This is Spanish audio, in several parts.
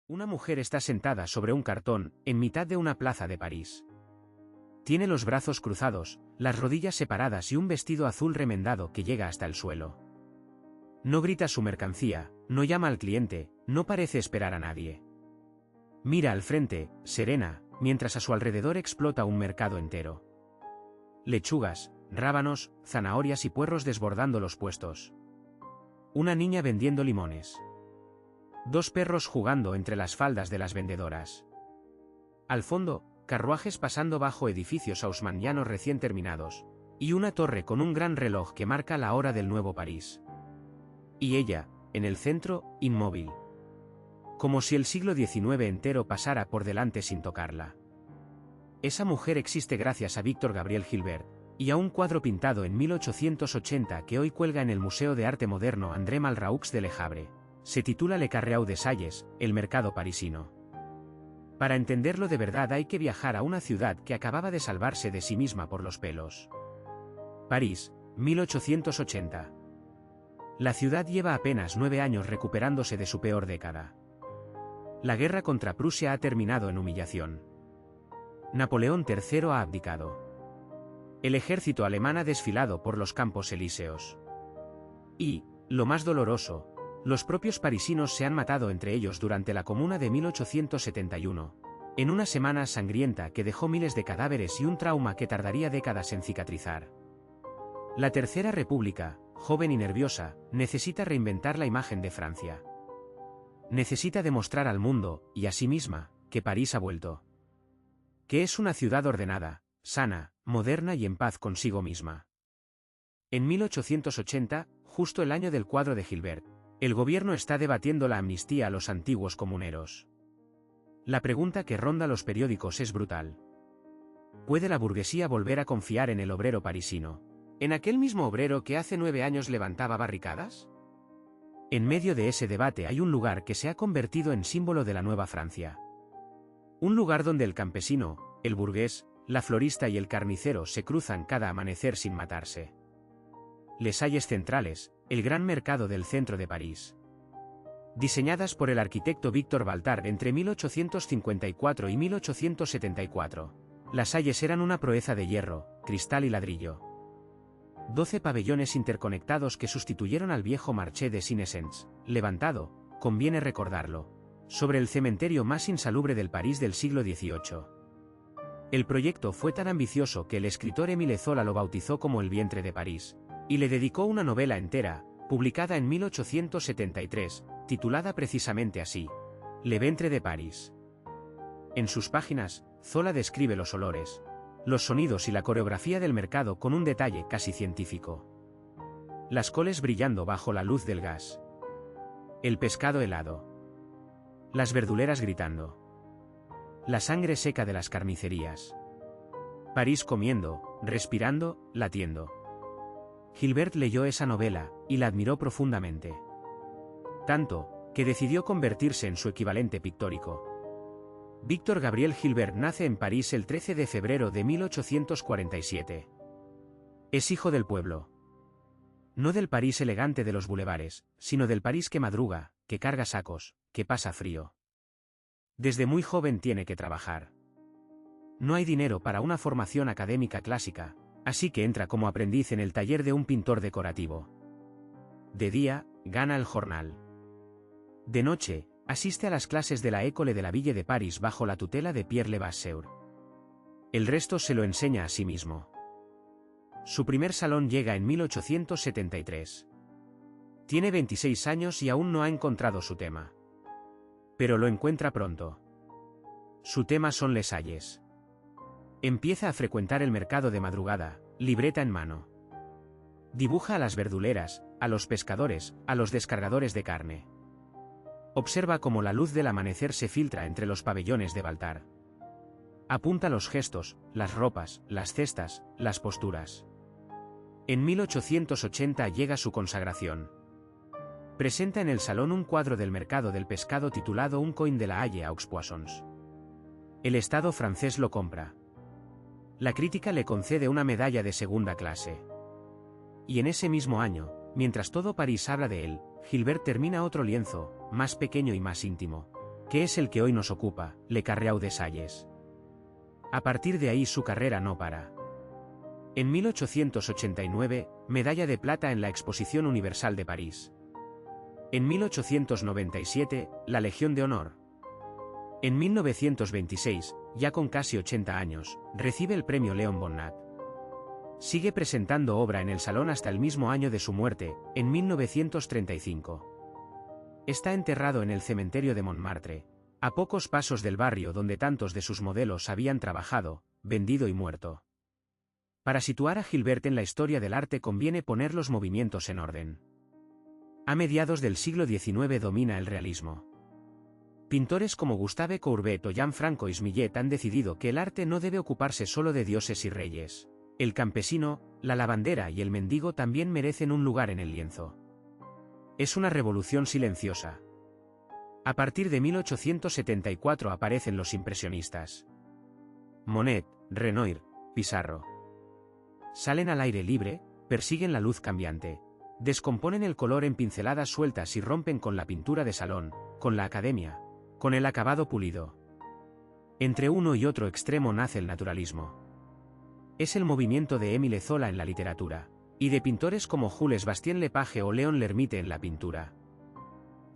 Una mujer está sentada sobre un cartón, en mitad de una plaza de París. Tiene los brazos cruzados, las rodillas separadas y un vestido azul remendado que llega hasta el suelo. No grita su mercancía, no llama al cliente, no parece esperar a nadie. Mira al frente, serena, mientras a su alrededor explota un mercado entero. Lechugas, rábanos, zanahorias y puerros desbordando los puestos. Una niña vendiendo limones. Dos perros jugando entre las faldas de las vendedoras. Al fondo, carruajes pasando bajo edificios haussmannianos recién terminados, y una torre con un gran reloj que marca la hora del nuevo París. Y ella, en el centro, inmóvil. Como si el siglo XIX entero pasara por delante sin tocarla. Esa mujer existe gracias a Víctor Gabriel Gilbert, y a un cuadro pintado en 1880 que hoy cuelga en el Museo de Arte Moderno André Malraux de Le Havre. Se titula Le Carreau de Salles, el mercado parisino. Para entenderlo de verdad hay que viajar a una ciudad que acababa de salvarse de sí misma por los pelos. París, 1880. La ciudad lleva apenas 9 años recuperándose de su peor década. La guerra contra Prusia ha terminado en humillación. Napoleón III ha abdicado. El ejército alemán ha desfilado por los Campos Elíseos. Y, lo más doloroso, los propios parisinos se han matado entre ellos durante la Comuna de 1871, en una semana sangrienta que dejó miles de cadáveres y un trauma que tardaría décadas en cicatrizar. La Tercera República, joven y nerviosa, necesita reinventar la imagen de Francia. Necesita demostrar al mundo, y a sí misma, que París ha vuelto. Que es una ciudad ordenada, sana, moderna y en paz consigo misma. En 1880, justo el año del cuadro de Gilbert, el gobierno está debatiendo la amnistía a los antiguos comuneros. La pregunta que ronda los periódicos es brutal. ¿Puede la burguesía volver a confiar en el obrero parisino? ¿En aquel mismo obrero que hace 9 años levantaba barricadas? En medio de ese debate hay un lugar que se ha convertido en símbolo de la nueva Francia. Un lugar donde el campesino, el burgués, la florista y el carnicero se cruzan cada amanecer sin matarse. Les Halles Centrales, el gran mercado del centro de París. Diseñadas por el arquitecto Víctor Baltard entre 1854 y 1874, las Halles eran una proeza de hierro, cristal y ladrillo. 12 pabellones interconectados que sustituyeron al viejo Marché des Innocents, levantado, conviene recordarlo, sobre el cementerio más insalubre del París del siglo XVIII. El proyecto fue tan ambicioso que el escritor Émile Zola lo bautizó como el vientre de París, y le dedicó una novela entera, publicada en 1873, titulada precisamente así, Le ventre de París. En sus páginas, Zola describe los olores, los sonidos y la coreografía del mercado con un detalle casi científico. Las coles brillando bajo la luz del gas. El pescado helado. Las verduleras gritando. La sangre seca de las carnicerías. París comiendo, respirando, latiendo. Gilbert leyó esa novela, y la admiró profundamente. Tanto, que decidió convertirse en su equivalente pictórico. Víctor Gabriel Gilbert nace en París el 13 de febrero de 1847. Es hijo del pueblo. No del París elegante de los bulevares, sino del París que madruga, que carga sacos, que pasa frío. Desde muy joven tiene que trabajar. No hay dinero para una formación académica clásica, así que entra como aprendiz en el taller de un pintor decorativo. De día, gana el jornal. De noche, asiste a las clases de la École de la Ville de París bajo la tutela de Pierre Levasseur. El resto se lo enseña a sí mismo. Su primer salón llega en 1873. Tiene 26 años y aún no ha encontrado su tema. Pero lo encuentra pronto. Su tema son Les Halles. Empieza a frecuentar el mercado de madrugada, libreta en mano. Dibuja a las verduleras, a los pescadores, a los descargadores de carne. Observa cómo la luz del amanecer se filtra entre los pabellones de Baltard. Apunta los gestos, las ropas, las cestas, las posturas. En 1880 llega su consagración. Presenta en el salón un cuadro del mercado del pescado titulado Un coin de la Halle aux Poissons. El Estado francés lo compra. La crítica le concede una medalla de segunda clase. Y en ese mismo año, mientras todo París habla de él, Gilbert termina otro lienzo, más pequeño y más íntimo. que es el que hoy nos ocupa, Le Carreau de Salles. A partir de ahí su carrera no para. En 1889, medalla de plata en la Exposición Universal de París. En 1897, la Legión de Honor. En 1926, ya con casi 80 años, recibe el premio Léon Bonnat. Sigue presentando obra en el Salón hasta el mismo año de su muerte, en 1935. Está enterrado en el cementerio de Montmartre, a pocos pasos del barrio donde tantos de sus modelos habían trabajado, vendido y muerto. Para situar a Gilbert en la historia del arte conviene poner los movimientos en orden. A mediados del siglo XIX domina el realismo. Pintores como Gustave Courbet o Jean-Francois Millet han decidido que el arte no debe ocuparse solo de dioses y reyes. El campesino, la lavandera y el mendigo también merecen un lugar en el lienzo. Es una revolución silenciosa. A partir de 1874 aparecen los impresionistas. Monet, Renoir, Pissarro. Salen al aire libre, persiguen la luz cambiante, descomponen el color en pinceladas sueltas y rompen con la pintura de salón, con la academia, con el acabado pulido. Entre uno y otro extremo nace el naturalismo. Es el movimiento de Émile Zola en la literatura, y de pintores como Jules Bastien Lepage o Léon Lermite en la pintura.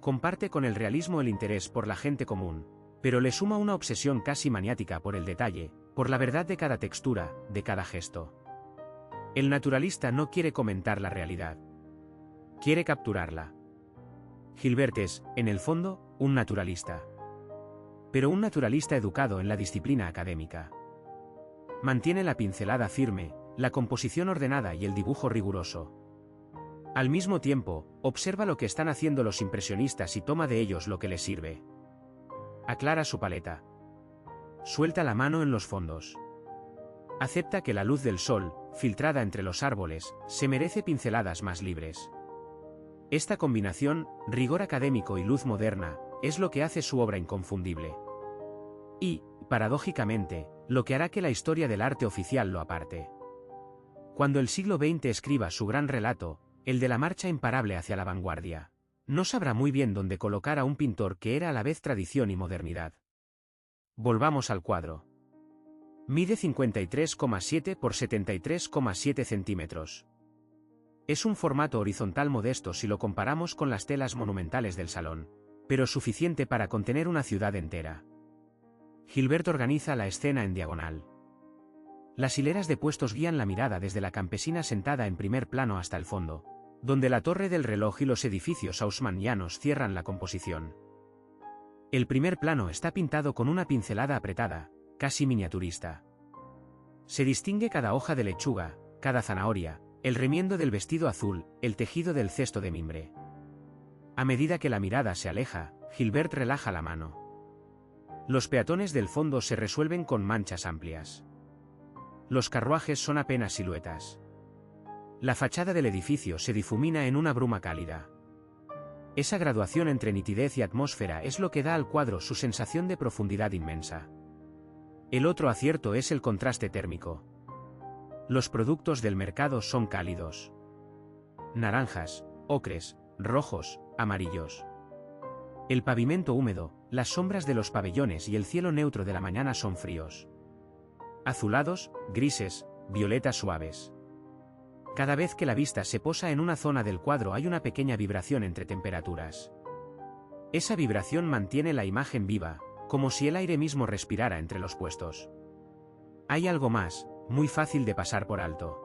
Comparte con el realismo el interés por la gente común, pero le suma una obsesión casi maniática por el detalle, por la verdad de cada textura, de cada gesto. El naturalista no quiere comentar la realidad. Quiere capturarla. Gilbert es, en el fondo, un naturalista. Pero un naturalista educado en la disciplina académica. Mantiene la pincelada firme, la composición ordenada y el dibujo riguroso. Al mismo tiempo, observa lo que están haciendo los impresionistas y toma de ellos lo que les sirve. Aclara su paleta. Suelta la mano en los fondos. Acepta que la luz del sol, filtrada entre los árboles, se merece pinceladas más libres. Esta combinación, rigor académico y luz moderna, es lo que hace su obra inconfundible. Y, paradójicamente, lo que hará que la historia del arte oficial lo aparte. Cuando el siglo XX escriba su gran relato, el de la marcha imparable hacia la vanguardia, no sabrá muy bien dónde colocar a un pintor que era a la vez tradición y modernidad. Volvamos al cuadro. Mide 53,7 por 73,7 centímetros. Es un formato horizontal modesto si lo comparamos con las telas monumentales del salón, pero suficiente para contener una ciudad entera. Gilbert organiza la escena en diagonal. Las hileras de puestos guían la mirada desde la campesina sentada en primer plano hasta el fondo, donde la torre del reloj y los edificios haussmannianos cierran la composición. El primer plano está pintado con una pincelada apretada, casi miniaturista. Se distingue cada hoja de lechuga, cada zanahoria, el remiendo del vestido azul, el tejido del cesto de mimbre. A medida que la mirada se aleja, Gilbert relaja la mano. Los peatones del fondo se resuelven con manchas amplias. Los carruajes son apenas siluetas. La fachada del edificio se difumina en una bruma cálida. Esa graduación entre nitidez y atmósfera es lo que da al cuadro su sensación de profundidad inmensa. El otro acierto es el contraste térmico. Los productos del mercado son cálidos. Naranjas, ocres, rojos, amarillos. El pavimento húmedo, las sombras de los pabellones y el cielo neutro de la mañana son fríos. Azulados, grises, violetas suaves. Cada vez que la vista se posa en una zona del cuadro hay una pequeña vibración entre temperaturas. Esa vibración mantiene la imagen viva, como si el aire mismo respirara entre los puestos. Hay algo más, muy fácil de pasar por alto.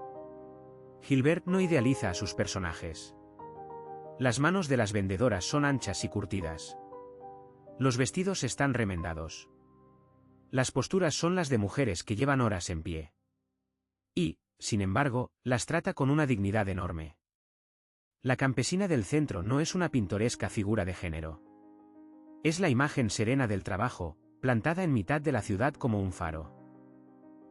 Gilbert no idealiza a sus personajes. Las manos de las vendedoras son anchas y curtidas. Los vestidos están remendados. Las posturas son las de mujeres que llevan horas en pie. Y, sin embargo, las trata con una dignidad enorme. La campesina del centro no es una pintoresca figura de género. Es la imagen serena del trabajo, plantada en mitad de la ciudad como un faro.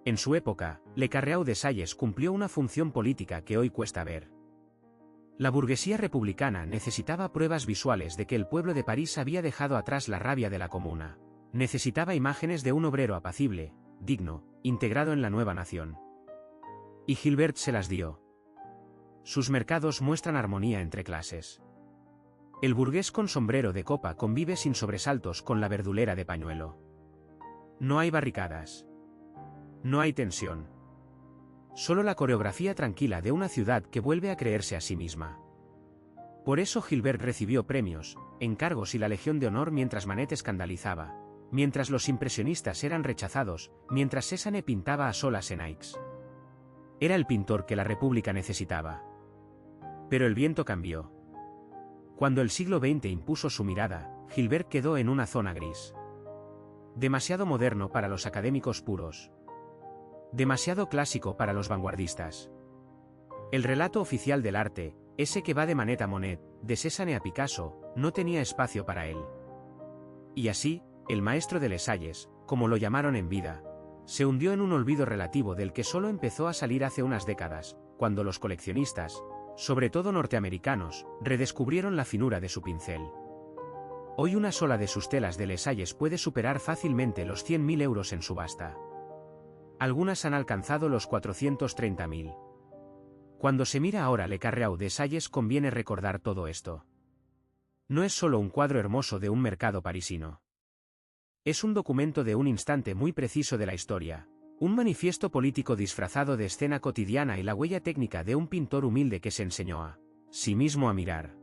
En su época, Le Carreau de Salles cumplió una función política que hoy cuesta ver. La burguesía republicana necesitaba pruebas visuales de que el pueblo de París había dejado atrás la rabia de la comuna. Necesitaba imágenes de un obrero apacible, digno, integrado en la nueva nación. Y Gilbert se las dio. Sus mercados muestran armonía entre clases. El burgués con sombrero de copa convive sin sobresaltos con la verdulera de pañuelo. No hay barricadas. No hay tensión. Solo la coreografía tranquila de una ciudad que vuelve a creerse a sí misma. Por eso Gilbert recibió premios, encargos y la Legión de Honor mientras Manet escandalizaba, mientras los impresionistas eran rechazados, mientras Cézanne pintaba a solas en Aix. Era el pintor que la República necesitaba. Pero el viento cambió. Cuando el siglo XX impuso su mirada, Gilbert quedó en una zona gris. Demasiado moderno para los académicos puros. Demasiado clásico para los vanguardistas. El relato oficial del arte, ese que va de Manet a Monet, de Cézanne a Picasso, no tenía espacio para él. Y así, el maestro de Les Halles, como lo llamaron en vida, se hundió en un olvido relativo del que solo empezó a salir hace unas décadas, cuando los coleccionistas, sobre todo norteamericanos, redescubrieron la finura de su pincel. Hoy una sola de sus telas de Les Halles puede superar fácilmente los 100.000 euros en subasta. Algunas han alcanzado los 430.000. Cuando se mira ahora Le Carreau de Salles conviene recordar todo esto. No es solo un cuadro hermoso de un mercado parisino. Es un documento de un instante muy preciso de la historia, un manifiesto político disfrazado de escena cotidiana y la huella técnica de un pintor humilde que se enseñó a sí mismo a mirar.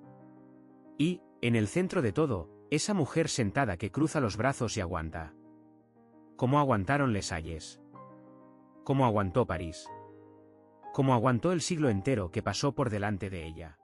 Y, en el centro de todo, esa mujer sentada que cruza los brazos y aguanta. ¿Cómo aguantaron Les Halles? ¿Cómo aguantó París? ¿Cómo aguantó el siglo entero que pasó por delante de ella?